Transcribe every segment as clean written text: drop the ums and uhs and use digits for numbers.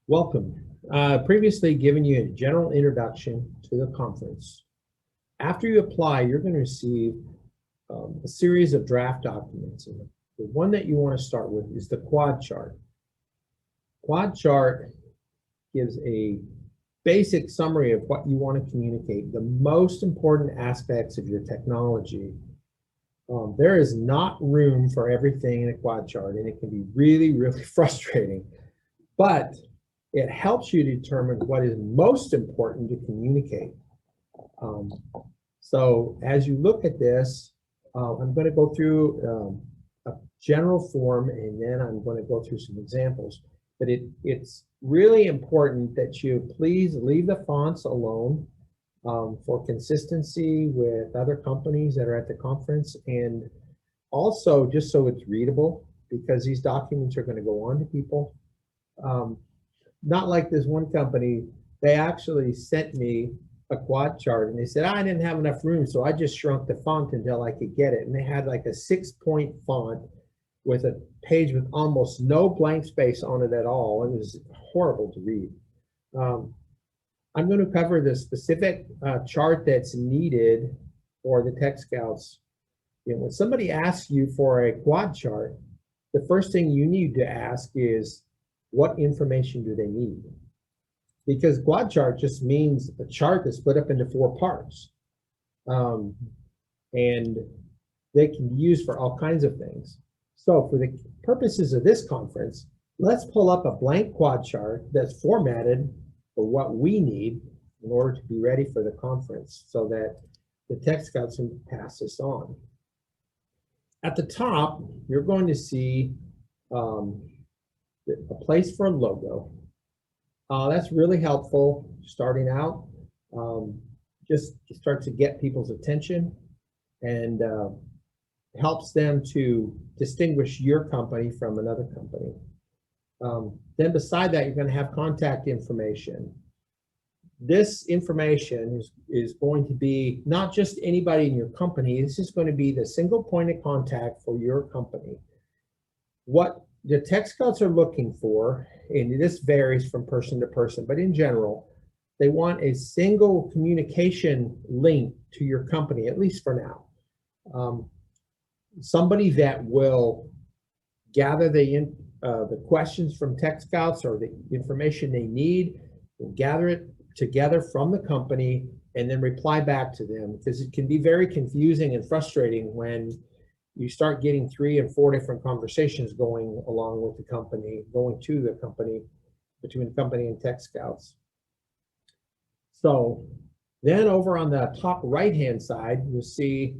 Welcome. Previously given you a general introduction to the conference. After you apply, you're going to receive a series of draft documents. And the one that you want to start with is the quad chart. Quad chart gives a basic summary of what you want to communicate, the most important aspects of your technology. There is not room for everything in a quad chart, and it can be really, really frustrating. But it helps you determine what is most important to communicate. So as you look at this, I'm going to go through a general form, and then I'm going to go through some examples. But it's really important that you please leave the fonts alone for consistency with other companies that are at the conference, and also just so it's readable, because these documents are going to go on to people. Not like this one company, they actually sent me a quad chart and they said, I didn't have enough room, so I just shrunk the font until I could get it. And they had like a 6-point font with a page with almost no blank space on it at all. It was horrible to read. I'm going to cover the specific chart that's needed for the Tech Scouts. You know, when somebody asks you for a quad chart, the first thing you need to ask is, what information do they need? Because quad chart just means a chart that's split up into 4 parts. And they can be used for all kinds of things. So for the purposes of this conference, let's pull up a blank quad chart that's formatted for what we need in order to be ready for the conference, so that the Tech Scouts can pass this on. At the top, you're going to see a place for a logo. That's really helpful starting out. Just starts to get people's attention and helps them to distinguish your company from another company. Then beside that, you're going to have contact information. This information is going to be not just anybody in your company. This is going to be the single point of contact for your company. What the Tech Scouts are looking for, and this varies from person to person, but in general, they want a single communication link to your company, at least for now. Somebody that will gather the questions from Tech Scouts or the information they need, will gather it together from the company and then reply back to them, because it can be very confusing and frustrating when you start getting 3 and 4 different conversations going along with the company, going to the company, between the company and Tech Scouts. So then over on the top right-hand side, you'll see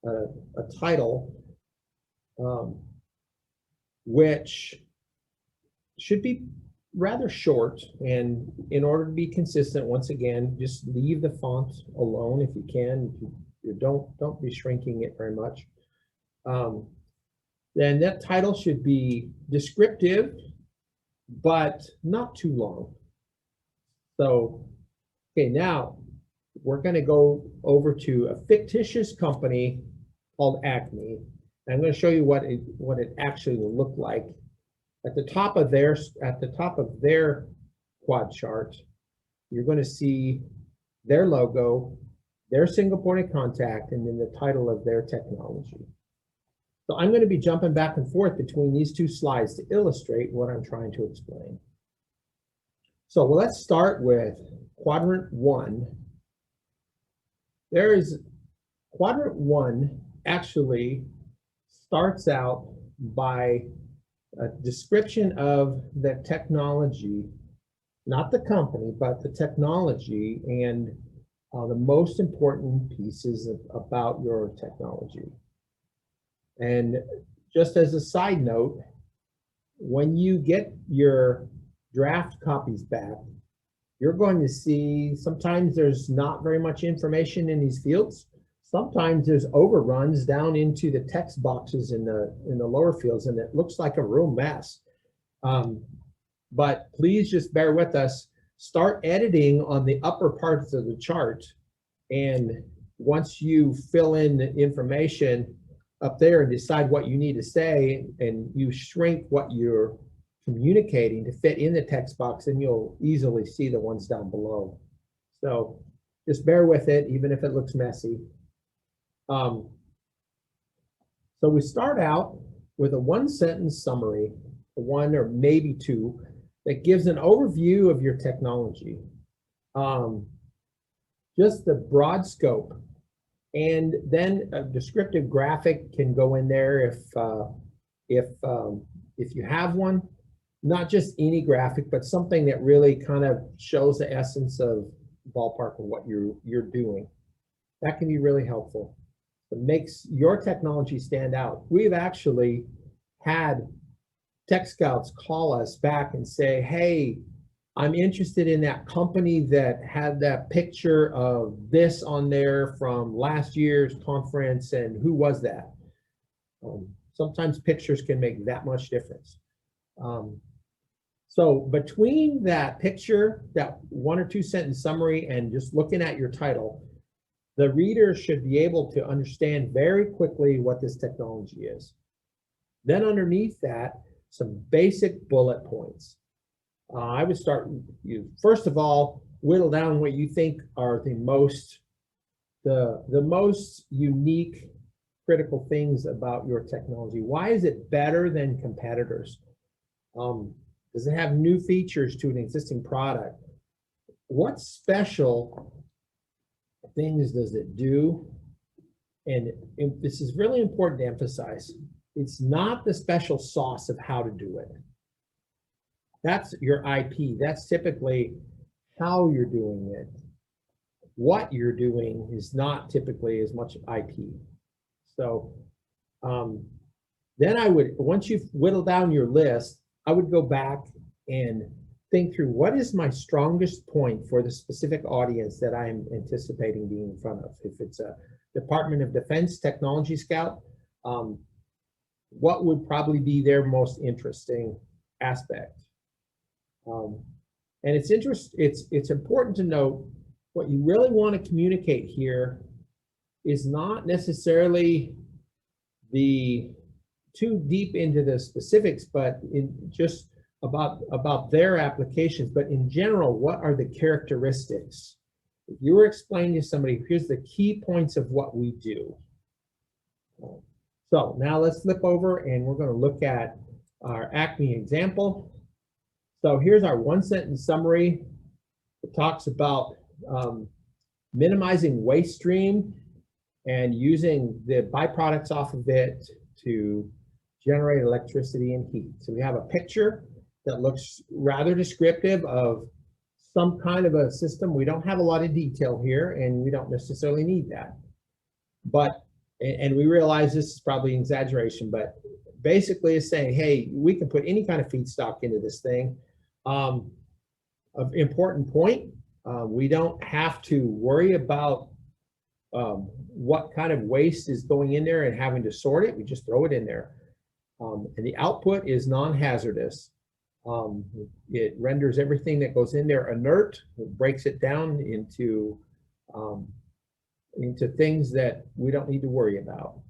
a title, which should be rather short. And in order to be consistent, once again, just leave the font alone if you can. You don't be shrinking it very much. Then that title should be descriptive, but not too long. So, okay, now we're going to go over to a fictitious company called Acme. And I'm going to show you what it actually will look like. At the top of their quad chart, you're going to see their logo, their single point of contact, and then the title of their technology. So I'm going to be jumping back and forth between these 2 slides to illustrate what I'm trying to explain. So let's start with quadrant 1. Quadrant 1 actually starts out by a description of the technology, not the company, but the technology, and the most important pieces about your technology. And just as a side note, when you get your draft copies back, you're going to see sometimes there's not very much information in these fields. Sometimes there's overruns down into the text boxes in the lower fields, and it looks like a real mess. But please just bear with us. Start editing on the upper parts of the chart, and once you fill in the information up there and decide what you need to say, and you shrink what you're communicating to fit in the text box, and you'll easily see the ones down below. So just bear with it, even if it looks messy. So we start out with a one-sentence summary, one or maybe two, that gives an overview of your technology. Just the broad scope. And then a descriptive graphic can go in there if you have one. Not just any graphic, but something that really kind of shows the essence of ballpark of what you're doing. That can be really helpful. It makes your technology stand out. We've actually had Tech Scouts call us back and say, hey, I'm interested in that company that had that picture of this on there from last year's conference, and who was that? Sometimes pictures can make that much difference. So between that picture, that 1 or 2 sentence summary, and just looking at your title, the reader should be able to understand very quickly what this technology is. Then underneath that, some basic bullet points. I would start, first of all, whittle down what you think are the most unique, critical things about your technology. Why is it better than competitors? Does it have new features to an existing product? What special things does it do? And this is really important to emphasize. It's not the special sauce of how to do it. That's your IP. That's typically how you're doing it. What you're doing is not typically as much IP. So then I would, once you've whittled down your list, I would go back and think through what is my strongest point for the specific audience that I'm anticipating being in front of. If it's a Department of Defense Technology Scout, what would probably be their most interesting aspect? And it's important to note what you really want to communicate here is not necessarily too deep into the specifics, but in just about their applications, but in general, what are the characteristics? If you were explaining to somebody, here's the key points of what we do. So now let's flip over and we're going to look at our Acme example. So here's our 1-sentence summary. It talks about minimizing waste stream and using the byproducts off of it to generate electricity and heat. So we have a picture that looks rather descriptive of some kind of a system. We don't have a lot of detail here, and we don't necessarily need that. But, and we realize this is probably an exaggeration, but basically it's saying, hey, we can put any kind of feedstock into this thing. An important point, we don't have to worry about what kind of waste is going in there and having to sort it. We just throw it in there. And the output is non-hazardous. It renders everything that goes in there inert. It breaks it down into things that we don't need to worry about.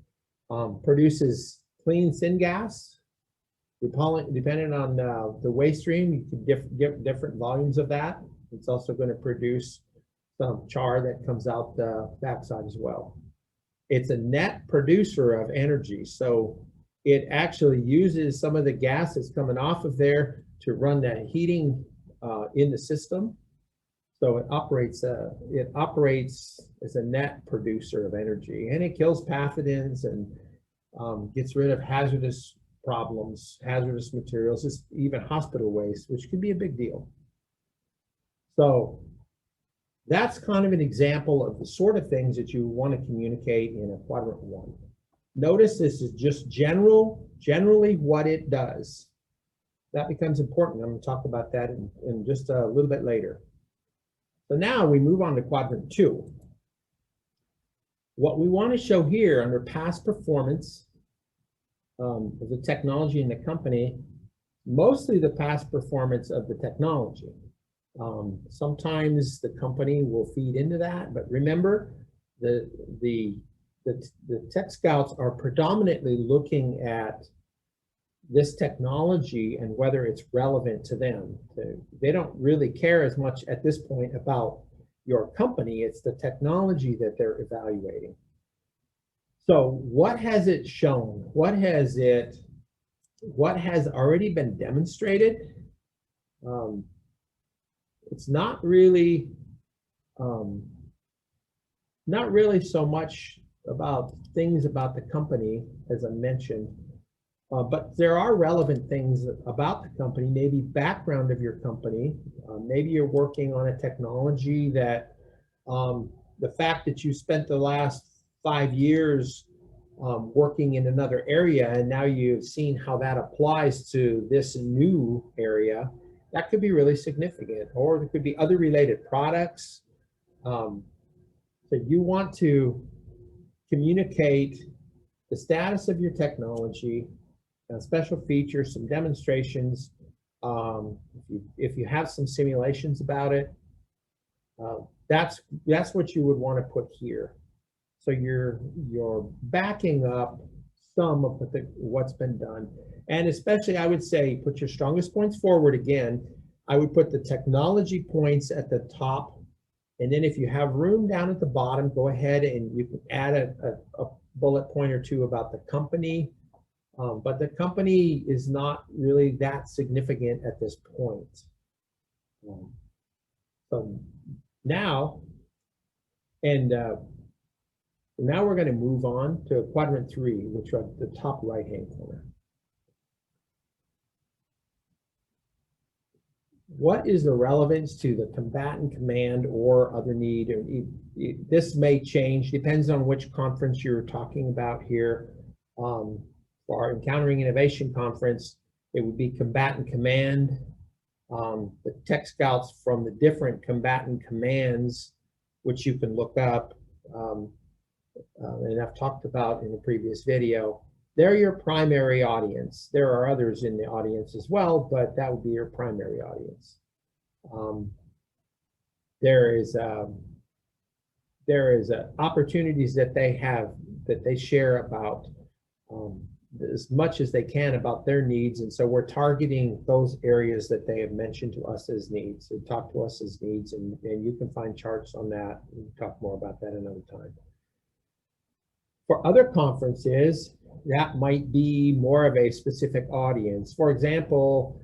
Produces clean syngas. Depending on the waste stream, you can get different volumes of that. It's also going to produce some char that comes out the backside as well. It's a net producer of energy, so it actually uses some of the gas that's coming off of there to run that heating in the system. So it operates as a net producer of energy, and it kills pathogens and gets rid of hazardous problems, hazardous materials, just even hospital waste, which can be a big deal. So that's kind of an example of the sort of things that you want to communicate in a quadrant 1. Notice this is just generally what it does. That becomes important. I'm going to talk about that in just a little bit later. So now we move on to quadrant 2. What we want to show here under past performance of the technology in the company, mostly the past performance of the technology. Sometimes the company will feed into that, but remember the Tech Scouts are predominantly looking at this technology and whether it's relevant to them. They don't really care as much at this point about your company. It's the technology that they're evaluating. So what has it shown? What has already been demonstrated? It's not really so much about things about the company, as I mentioned, but there are relevant things about the company, maybe background of your company. Maybe you're working on a technology that the fact that you spent the last 5 years working in another area, and now you've seen how that applies to this new area, that could be really significant. Or there could be other related products. So you want to communicate the status of your technology, special features, some demonstrations. If you have some simulations about it, that's what you would want to put here. So you're backing up some of what's been done. And especially, I would say, put your strongest points forward again. I would put the technology points at the top. And then if you have room down at the bottom, go ahead and you can add a bullet point or two about the company. But the company is not really that significant at this point. So now, now we're going to move on to quadrant 3, which are the top right-hand corner. What is the relevance to the combatant command or other need? This may change, depends on which conference you're talking about here. For our Encountering Innovation conference, it would be combatant command. The tech scouts from the different combatant commands, which you can look up, and I've talked about in the previous video. They're your primary audience. There are others in the audience as well, but that would be your primary audience. There is opportunities that they have, that they share about as much as they can about their needs, and so we're targeting those areas that they have mentioned to us as needs. They talk to us as needs, and you can find charts on that. We'll talk more about that another time. For other conferences, that might be more of a specific audience. For example,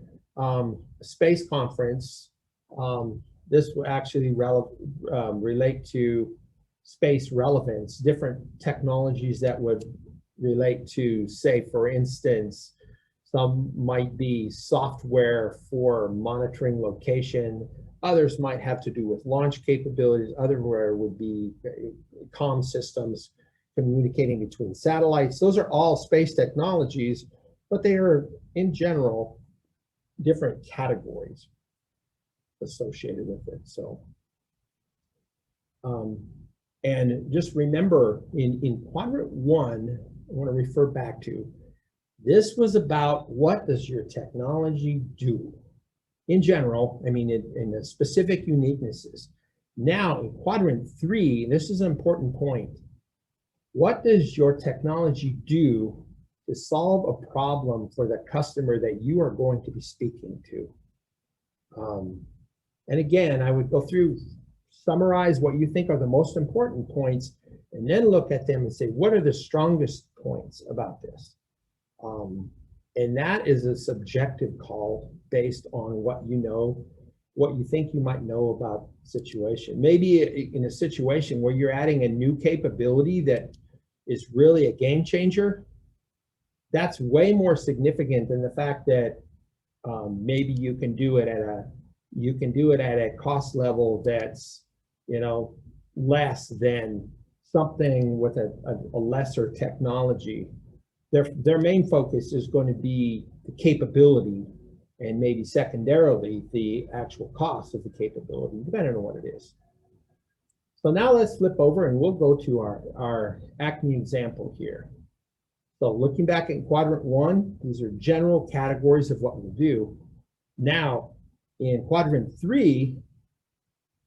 space conference, this will actually relate to space relevance, different technologies that would relate to, say, for instance, some might be software for monitoring location, others might have to do with launch capabilities, others would be comm systems, communicating between satellites. Those are all space technologies, but they are, in general, different categories associated with it. So, and just remember, in quadrant 1, I want to refer back to, this was about what does your technology do? In general, I mean, in the specific uniquenesses. Now, in quadrant 3, this is an important point. What does your technology do to solve a problem for the customer that you are going to be speaking to? And again, I would go through, summarize what you think are the most important points, and then look at them and say, what are the strongest points about this? And that is a subjective call based on what you know, what you think you might know about the situation. Maybe in a situation where you're adding a new capability that is really a game changer, that's way more significant than the fact that maybe you can do it at a cost level that's, you know, less than something with a lesser technology. Their main focus is going to be the capability, and maybe secondarily the actual cost of the capability, depending on what it is. So now let's flip over and we'll go to our Acme example here. So looking back at quadrant 1, these are general categories of what we'll do. Now in quadrant 3,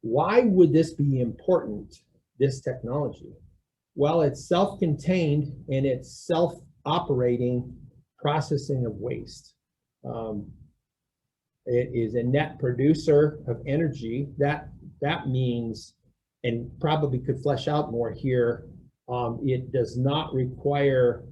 why would this be important, this technology? Well, it's self-contained and it's self-operating processing of waste. It is a net producer of energy. That means, and probably could flesh out more here, it does not require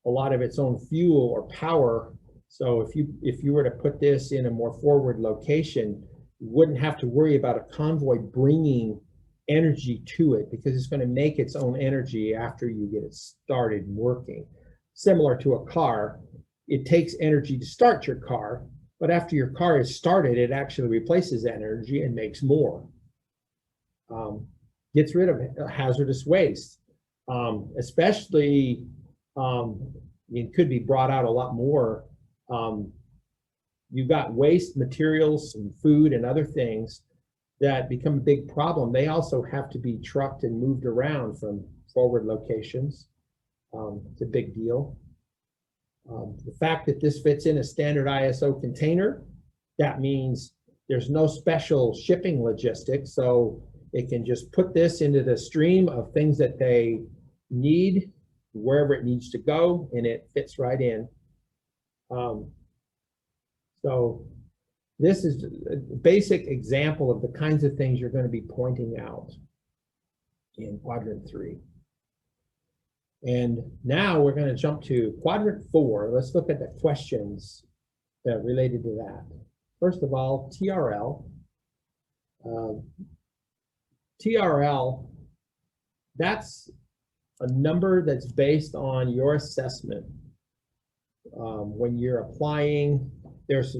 a lot of its own fuel or power. So if you were to put this in a more forward location, you wouldn't have to worry about a convoy bringing energy to it, because it's going to make its own energy after you get it started working. Similar to a car, it takes energy to start your car, but after your car is started, it actually replaces that energy and makes more. Gets rid of hazardous waste, especially it could be brought out a lot more. You've got waste materials and food and other things that become a big problem. They also have to be trucked and moved around from forward locations. It's a big deal. The fact that this fits in a standard ISO container, that means there's no special shipping logistics. So it can just put this into the stream of things that they need, wherever it needs to go, and it fits right in. So this is a basic example of the kinds of things you're going to be pointing out in quadrant 3. And now we're going to jump to quadrant 4. Let's look at the questions related to that. First of all, TRL. TRL, that's a number that's based on your assessment. When you're applying, there's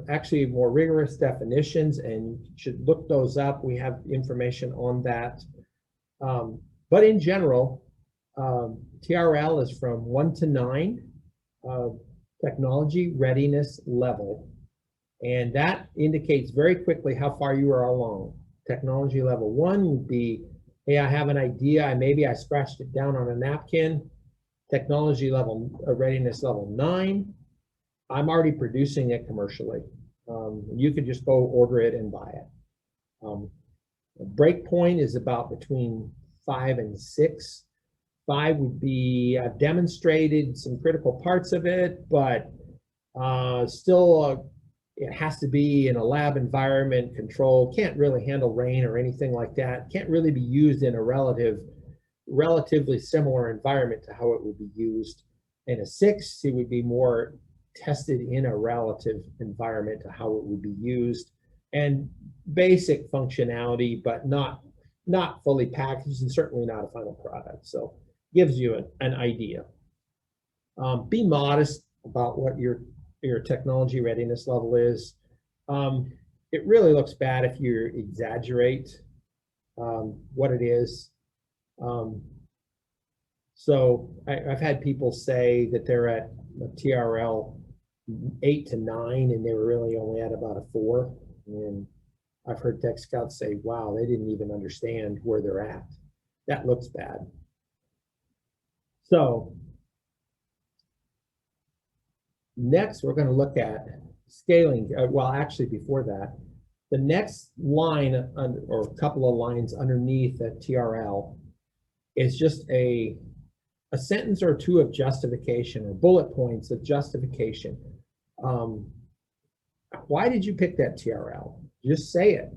actually more rigorous definitions, and you should look those up. We have information on that. But in general, TRL is from 1 to 9, technology readiness level. And that indicates very quickly how far you are along. Technology level 1 would be, hey, I have an idea, maybe I scratched it down on a napkin. Technology level, readiness level 9, I'm already producing it commercially. You could just go order it and buy it. The break point is about between 5 and 6. 5 would be, I've demonstrated some critical parts of it, but still it has to be in a lab environment, controlled, can't really handle rain or anything like that, can't really be used in a relatively similar environment to how it would be used. In a 6, it would be more tested in a relative environment to how it would be used, and basic functionality, but not fully packaged, and certainly not a final product. So gives you an idea. Be modest about what your technology readiness level is. It really looks bad if you exaggerate what it is. So I've had people say that they're at a TRL 8 to 9, and they were really only at about a 4. And I've heard Tech Scouts say, wow, they didn't even understand where they're at. That looks bad. So next, we're going to look at scaling. Well, actually, before that, the next line, or a couple of lines underneath the TRL, is just a sentence or two of justification, or bullet points of justification. Why did you pick that TRL? Just say it.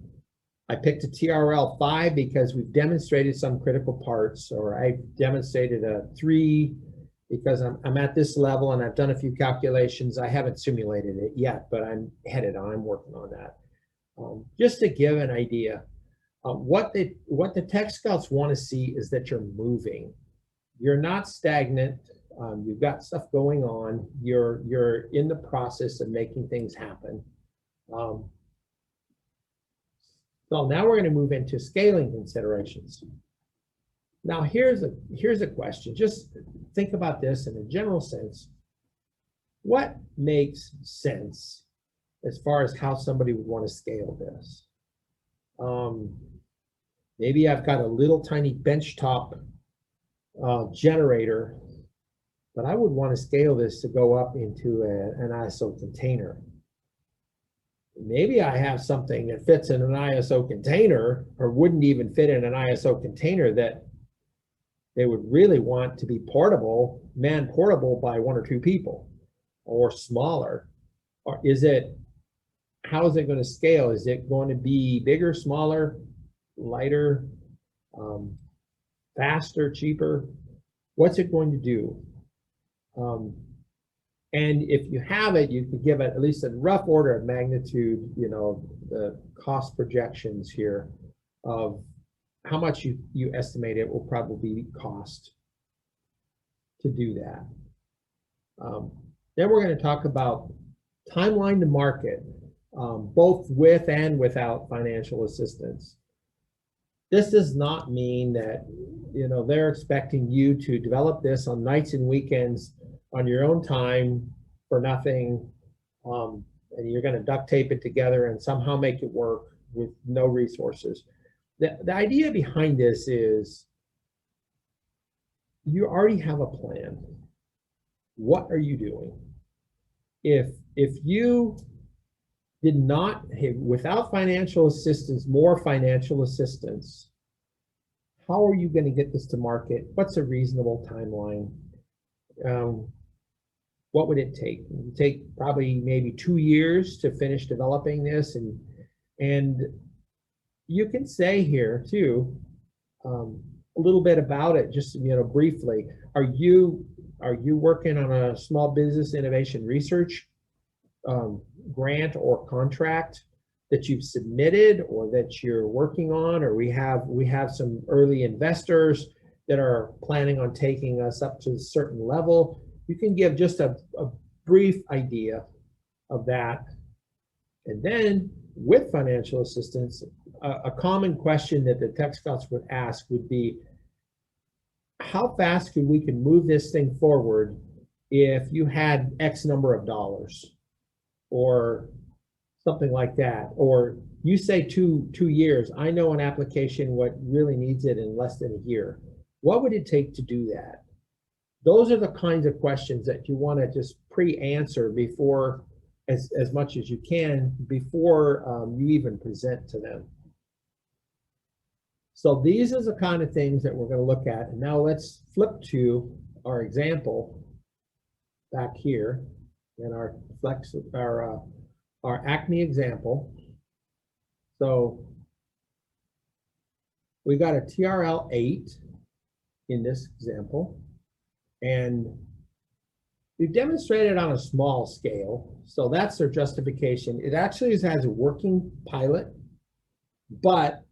I picked a TRL 5 because we've demonstrated some critical parts, or I demonstrated a 3 because I'm at this level and I've done a few calculations. I haven't simulated it yet, but I'm headed on, I'm working on that. Just to give an idea, what the Tech Scouts want to see is that you're moving. You're not stagnant. You've got stuff going on. You're in the process of making things happen. So now we're going to move into scaling considerations. Now here's a question. Just think about this in a general sense. What makes sense as far as how somebody would want to scale this? Maybe I've got a little tiny benchtop generator, but I would want to scale this to go up into an ISO container. Maybe I have something that fits in an ISO container, or wouldn't even fit in an ISO container, that they would really want to be portable, man-portable by 1 or 2 people. or smaller? Or is it, how is it going to scale? Is it going to be bigger, smaller, lighter, faster, cheaper? What's it going to do? And if you have it, you can give it at least a rough order of magnitude, you know, the cost projections here of how much you estimate it will probably cost to do that. Then we're going to talk about timeline to market, both with and without financial assistance. This does not mean that, you know, they're expecting you to develop this on nights and weekends on your own time for nothing, and you're going to duct tape it together and somehow make it work with no resources. The idea behind this is you already have a plan. What are you doing? If you did not, without financial assistance, more financial assistance, how are you going to get this to market? What's a reasonable timeline? What would it take? It would take probably maybe 2 years to finish developing this, and you can say here too a little bit about it, just, you know, briefly. Are you working on a small business innovation research grant or contract that you've submitted or that you're working on? Or we have some early investors that are planning on taking us up to a certain level. You can give just a brief idea of that. And then with financial assistance, a common question that the Tech Scouts would ask would be, how fast could we move this thing forward if you had X number of dollars or something like that? Or you say 2 years. I know an application what really needs it in less than a year. What would it take to do that? Those are the kinds of questions that you want to just pre-answer before, as much as you can, before you even present to them. So these are the kind of things that we're going to look at. And now let's flip to our example back here in our Acme example. So we got a TRL 8 in this example, and we've demonstrated on a small scale. So that's their justification. It actually has a working pilot, but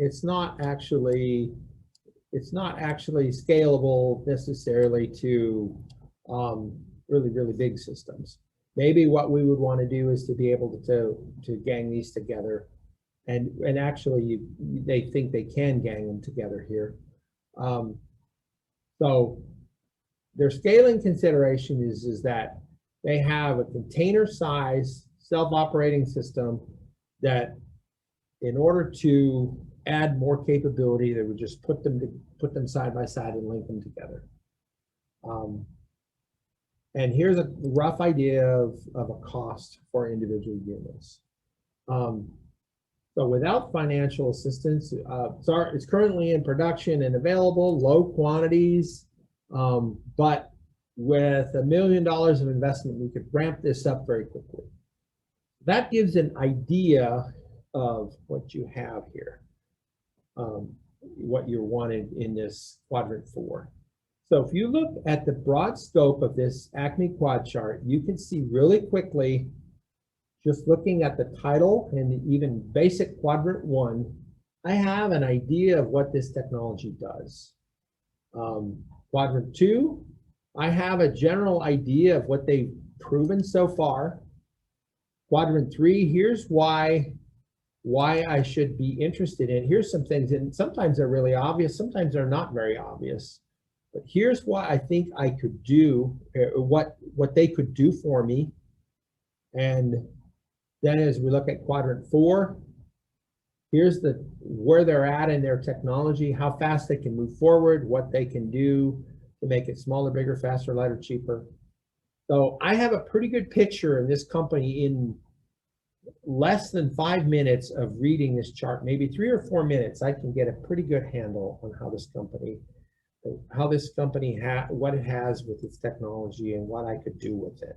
it's not actually scalable necessarily to really big systems. Maybe what we would want to do is to be able to gang these together, and actually they think they can gang them together here. So their scaling consideration is that they have a container size self-operating system that, in order to add more capability, they would just put them side by side and link them together. And here's a rough idea of a cost for individual units. So without financial assistance, it's currently in production and available, low quantities, but with $1 million of investment, we could ramp this up very quickly. That gives an idea of what you have here, what you're wanted in this quadrant 4. So if you look at the broad scope of this Acme quad chart, you can see really quickly, just looking at the title and even basic quadrant 1, I have an idea of what this technology does. Quadrant 2, I have a general idea of what they've proven so far. Quadrant 3, here's why I should be interested in. Here's some things, and sometimes they're really obvious, sometimes they're not very obvious. But here's what I think I could do, what they could do for me. And then as we look at quadrant 4, here's where they're at in their technology, how fast they can move forward, what they can do to make it smaller, bigger, faster, lighter, cheaper. So I have a pretty good picture of this company in less than 5 minutes of reading this chart, maybe 3 or 4 minutes. I can get a pretty good handle on how this company what it has with its technology and what I could do with it.